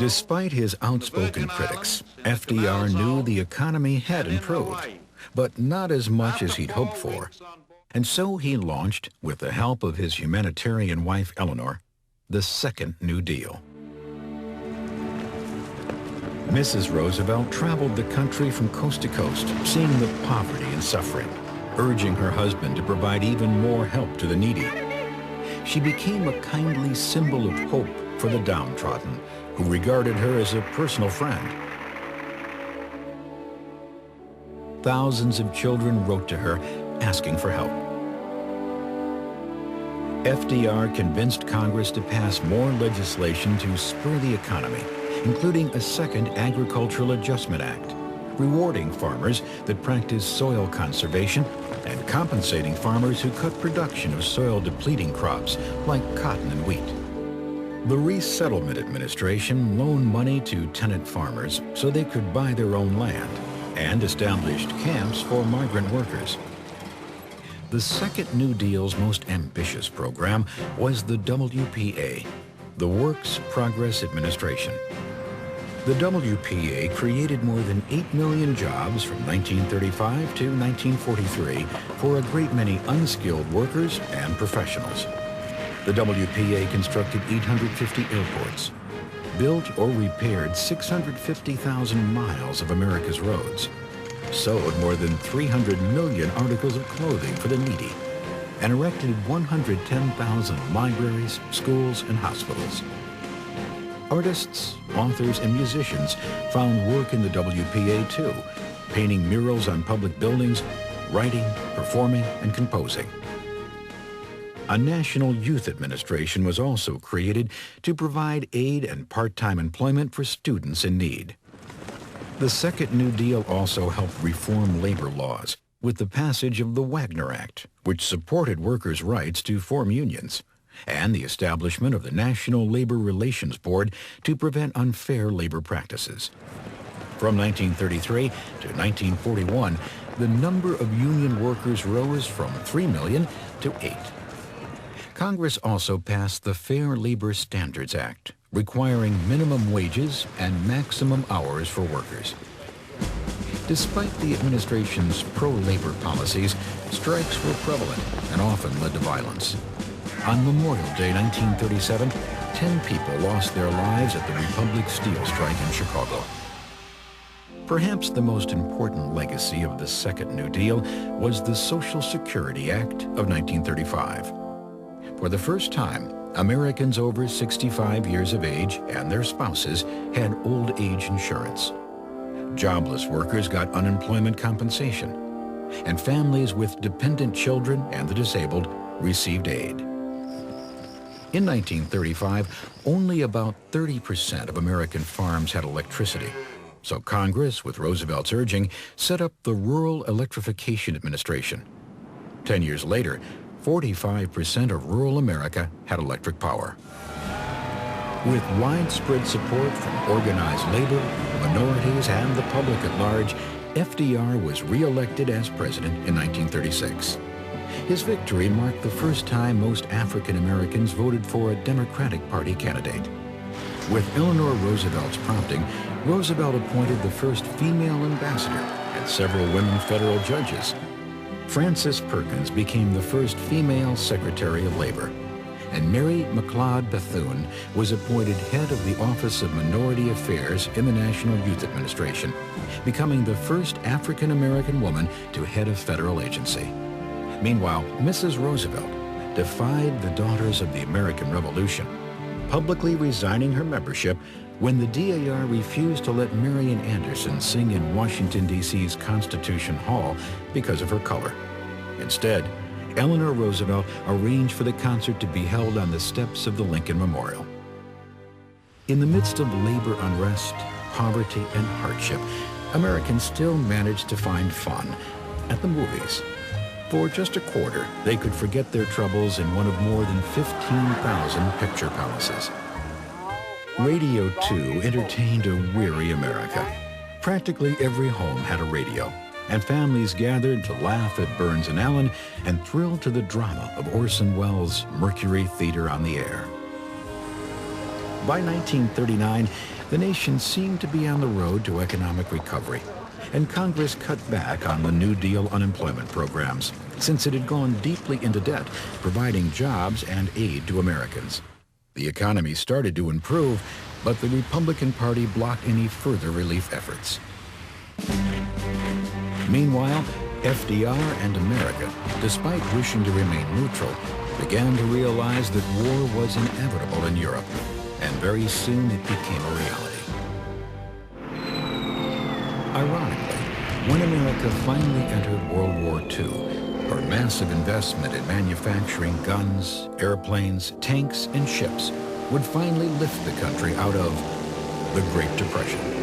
Despite his outspoken critics, FDR knew the economy had improved, but not as much as he'd hoped for. And so he launched, with the help of his humanitarian wife Eleanor, the Second New Deal. Mrs. Roosevelt traveled the country from coast to coast, seeing the poverty and suffering, urging her husband to provide even more help to the needy. She became a kindly symbol of hope for the downtrodden, who regarded her as a personal friend. Thousands of children wrote to her asking for help. FDR convinced Congress to pass more legislation to spur the economy, including a second Agricultural Adjustment Act, rewarding farmers that practice soil conservation and compensating farmers who cut production of soil-depleting crops like cotton and wheat. The Resettlement Administration loaned money to tenant farmers so they could buy their own land and established camps for migrant workers. The Second New Deal's most ambitious program was the WPA, the Works Progress Administration. The WPA created more than 8 million jobs from 1935 to 1943 for a great many unskilled workers and professionals. The WPA constructed 850 airports, built or repaired 650,000 miles of America's roads, sewed more than 300 million articles of clothing for the needy, and erected 110,000 libraries, schools, and hospitals. Artists, authors, and musicians found work in the WPA too, painting murals on public buildings, writing, performing, and composing. A National Youth Administration was also created to provide aid and part-time employment for students in need. The Second New Deal also helped reform labor laws with the passage of the Wagner Act, which supported workers' rights to form unions, and the establishment of the National Labor Relations Board to prevent unfair labor practices. From 1933 to 1941, the number of union workers rose from 3 million to 8. Congress also passed the Fair Labor Standards Act, requiring minimum wages and maximum hours for workers. Despite the administration's pro-labor policies, strikes were prevalent and often led to violence. On Memorial Day 1937, 10 people lost their lives at the Republic Steel strike in Chicago. Perhaps the most important legacy of the Second New Deal was the Social Security Act of 1935. For the first time, Americans over 65 years of age and their spouses had old age insurance. Jobless workers got unemployment compensation, and families with dependent children and the disabled received aid. In 1935, only about 30% of American farms had electricity, so Congress, with Roosevelt's urging, set up the Rural Electrification Administration. 10 years later, 45% of rural America had electric power. With widespread support from organized labor, minorities, and the public at large, FDR was re-elected as president in 1936. His victory marked the first time most African Americans voted for a Democratic Party candidate. With Eleanor Roosevelt's prompting, Roosevelt appointed the first female ambassador and several women federal judges. Frances Perkins became the first female Secretary of Labor, and Mary McLeod Bethune was appointed head of the Office of Minority Affairs in the National Youth Administration, becoming the first African American woman to head a federal agency. Meanwhile, Mrs. Roosevelt defied the Daughters of the American Revolution, publicly resigning her membership when the DAR refused to let Marian Anderson sing in Washington, D.C.'s Constitution Hall because of her color. Instead, Eleanor Roosevelt arranged for the concert to be held on the steps of the Lincoln Memorial. In the midst of labor unrest, poverty, and hardship, Americans still managed to find fun at the movies. For just a quarter, they could forget their troubles in one of more than 15,000 picture palaces. Radio, too, entertained a weary America. Practically every home had a radio, and families gathered to laugh at Burns and Allen and thrill to the drama of Orson Welles' Mercury Theater on the Air. By 1939, The nation seemed to be on the road to economic recovery, and Congress cut back on the New Deal unemployment programs, since it had gone deeply into debt, providing jobs and aid to Americans. The economy started to improve, but the Republican Party blocked any further relief efforts. Meanwhile, FDR and America, despite wishing to remain neutral, began to realize that war was inevitable in Europe, and very soon it became a reality. Ironically, when America finally entered World War II, her massive investment in manufacturing guns, airplanes, tanks, and ships would finally lift the country out of the Great Depression.